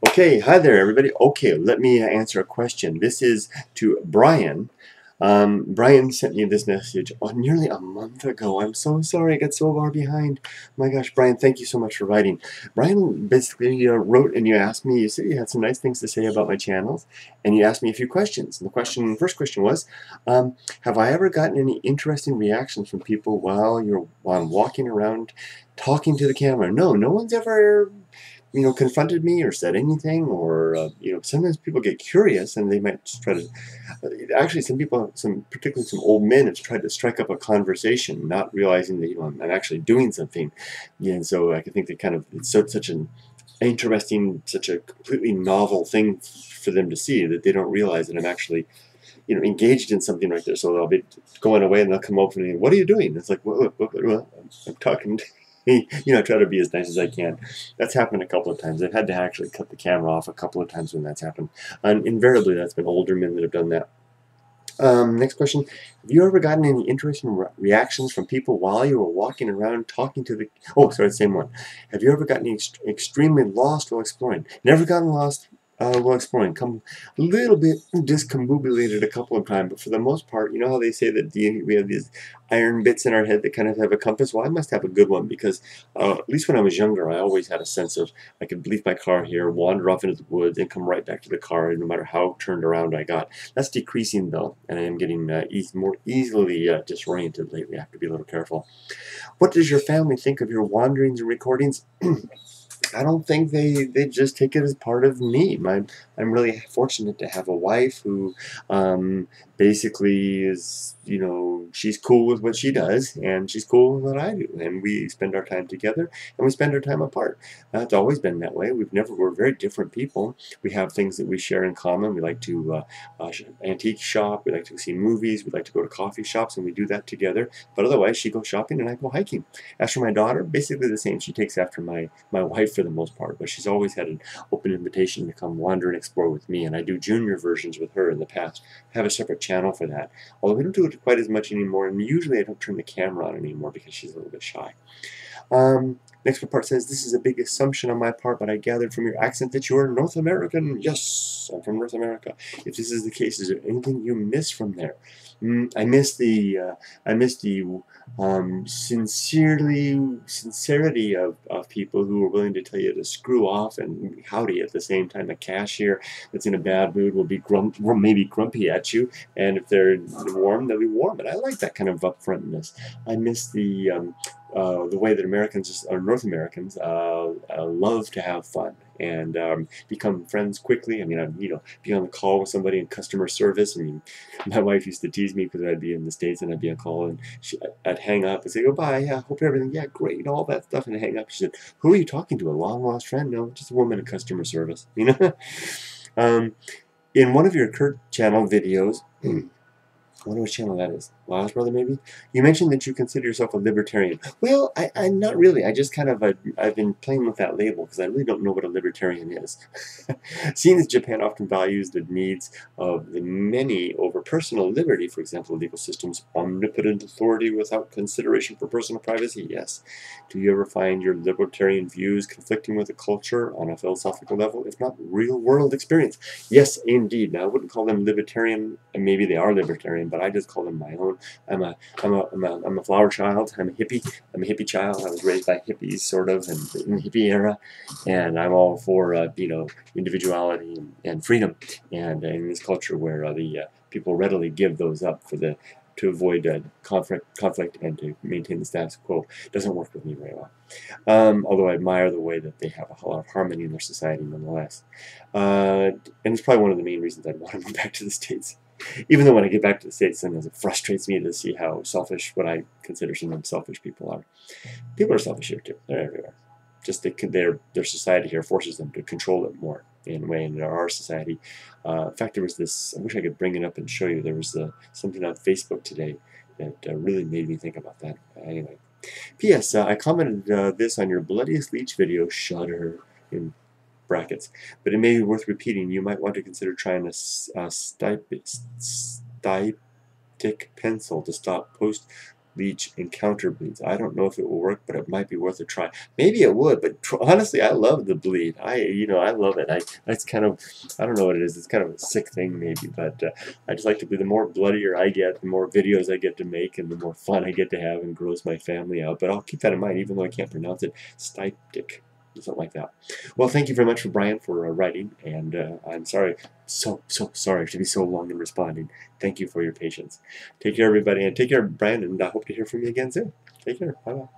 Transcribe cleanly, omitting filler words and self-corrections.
Okay, hi there, everybody. Okay, let me answer a question. This is to Brian. Brian sent me this message nearly a month ago. I'm so sorry I got so far behind. My gosh, Brian, thank you so much for writing. Brian basically wrote and you asked me, you said you had some nice things to say about my channels, and you asked me a few questions. And the first question was, have I ever gotten any interesting reactions from people while I'm walking around talking to the camera? No, no one's ever confronted me or said anything, or sometimes people get curious and they might just try to. Actually, some people, particularly some old men, have tried to strike up a conversation, not realizing that I'm actually doing something. Yeah, and so I think that it's such an interesting, such a completely novel thing for them to see that they don't realize that I'm actually engaged in something right there. So they'll be going away and they'll come up and what are you doing? It's like, well, I'm talking. Try to be as nice as I can. That's happened a couple of times. I've had to actually cut the camera off a couple of times when that's happened. And invariably, that's been older men that have done that. Next question. Have you ever gotten any interesting reactions from people while you were walking around talking to the... Oh, sorry, the same one. Have you ever gotten extremely lost while exploring? Never gotten lost while exploring. Come a little bit discombobulated a couple of times, but for the most part, you know how they say that we have these iron bits in our head that kind of have a compass? Well, I must have a good one because at least when I was younger, I always had a sense of I could leave my car here, wander off into the woods, and come right back to the car, no matter how turned around I got. That's decreasing, though, and I am getting more easily disoriented lately. I have to be a little careful. What does your family think of your wanderings and recordings? I don't think they just take it as part of me. I'm really fortunate to have a wife who basically is, she's cool with what she does, and she's cool with what I do, and we spend our time together, and we spend our time apart. It's always been that way. We're very different people. We have things that we share in common. We like to antique shop. We like to see movies. We like to go to coffee shops, and we do that together. But otherwise, she goes shopping, and I go hiking. As for my daughter, basically the same. She takes after my wife for the most part, but she's always had an open invitation to come wander and explore with me, and I do junior versions with her in the past. I have a separate channel for that, although we don't do it quite as much anymore, and usually I don't turn the camera on anymore because she's a little bit shy. Next part says, this is a big assumption on my part, but I gathered from your accent that you are North American. Yes, I'm from North America. If this is the case, is there anything you miss from there? I miss the sincerity of people who are willing to tell you to screw off and howdy at the same time. A cashier that's in a bad mood will be maybe grumpy at you, and if they're warm, they'll be warm. And I like that kind of upfrontness. I miss the way that Americans, or North Americans, love to have fun and become friends quickly. I mean, I'd be on the call with somebody in customer service. I mean, my wife used to tease me because I'd be in the States and I'd be on call, and I'd hang up and say, "Goodbye, yeah, hope everything, yeah, great, all that stuff," and I'd hang up. She said, "Who are you talking to? A long lost friend?" No, just a woman in customer service. um, in one of your Kurt channel videos. I wonder which channel that is. LylesBrother, maybe? You mentioned that you consider yourself a libertarian. Well, I'm not really. I just kind of, I've been playing with that label because I really don't know what a libertarian is. Seeing as Japan often values the needs of the many over personal liberty, for example, legal systems, omnipotent authority without consideration for personal privacy, yes. Do you ever find your libertarian views conflicting with the culture on a philosophical level, if not real-world experience? Yes, indeed. Now, I wouldn't call them libertarian, and maybe they are libertarian, but I just call them my own. I'm a flower child. I'm a hippie child. I was raised by hippies, sort of, in the hippie era, and I'm all for individuality and freedom. And in this culture where the people readily give those up to avoid conflict and to maintain the status quo, doesn't work with me very well. Although I admire the way that they have a lot of harmony in their society nonetheless. And it's probably one of the main reasons I'd want to move back to the States. Even though when I get back to the States, sometimes it frustrates me to see how selfish, what I consider sometimes selfish people are. People are selfish here too. They're everywhere. Just their society here forces them to control it more in a way. In our society, in fact, there was this. I wish I could bring it up and show you. There was something on Facebook today that really made me think about that. Anyway. P.S. I commented this on your Bloodiest Leech video, Shudder, in brackets, but it may be worth repeating. You might want to consider trying a styptic pencil to stop leech and counter bleeds. I don't know if it will work, but it might be worth a try. Maybe it would, but honestly, I love the bleed. I love it. That's kind of, I don't know what it is. It's kind of a sick thing maybe, but I just like to bleed. The more bloodier I get, the more videos I get to make, and the more fun I get to have, and grows my family out. But I'll keep that in mind, even though I can't pronounce it. Styptic. Something like that. Well, thank you very much for Brian for writing, and I'm sorry, so sorry to be so long in responding. Thank you for your patience. Take care, everybody, and take care, Brian, and I hope to hear from you again soon. Take care. Bye-bye.